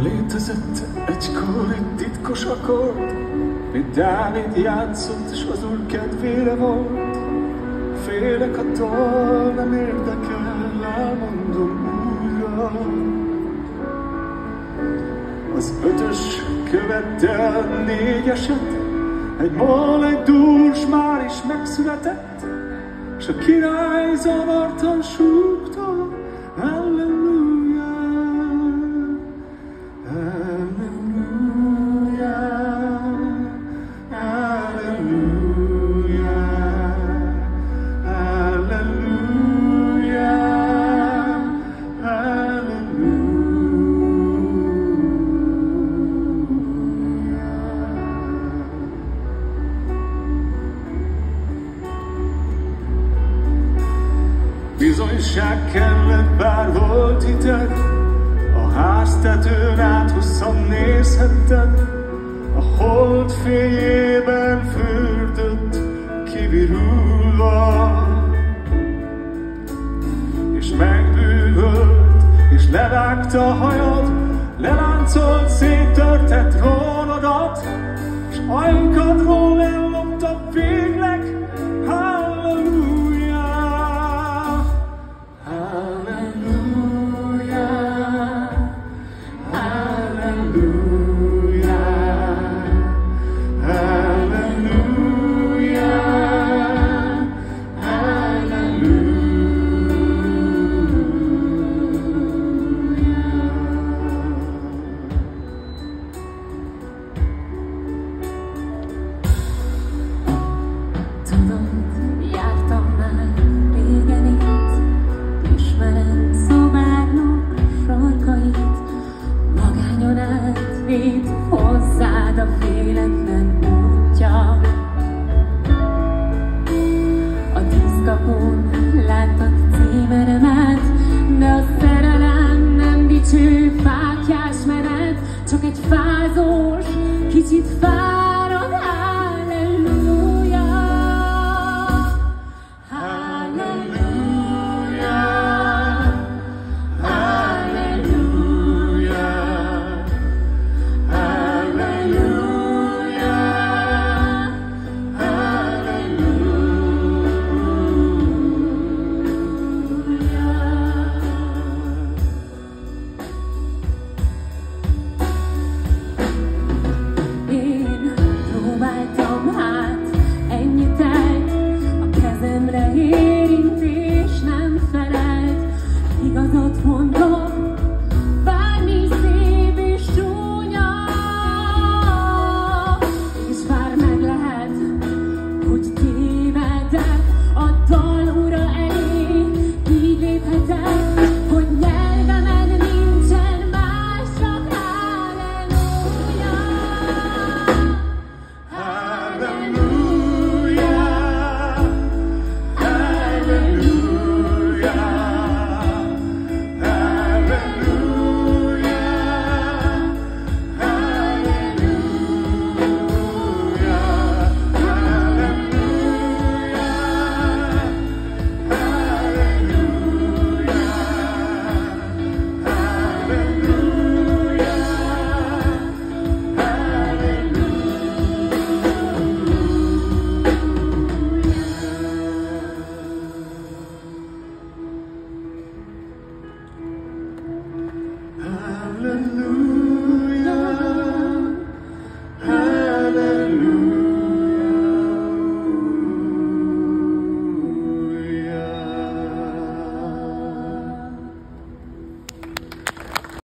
Létezett egykor egy titkos akkord, mit Dávid játszott, s az Úr kedvére volt. Félek attól, nem érdekel, elmondom újra. Az ötös követte a négyeset, egy mol, egy dús már is megszületett, s a király zavartan súgta, Halleluja, Halleluja, Halleluja, Halleluja, Halleluja. Bizonyság kellett, bár volt hited, a háztetőn át hosszan nézhetted, a hold fényében fürdött kivirulva, és megbűvölt, és levágta a hajad, leláncolt, széttörtett róladat, és ajkadról ellopta végleg. Halleluja, Halleluja, Halleluja, Halleluja, Halleluja. Tudom, jártam már régen itt, ismerem szobárnak sarkait, magányon átvitt hozzád a véletlen útja. A 10 kapun láttad címeremet, de a szerelem nem dicső fáklyás menet, csak egy fázós, kicsit fáj.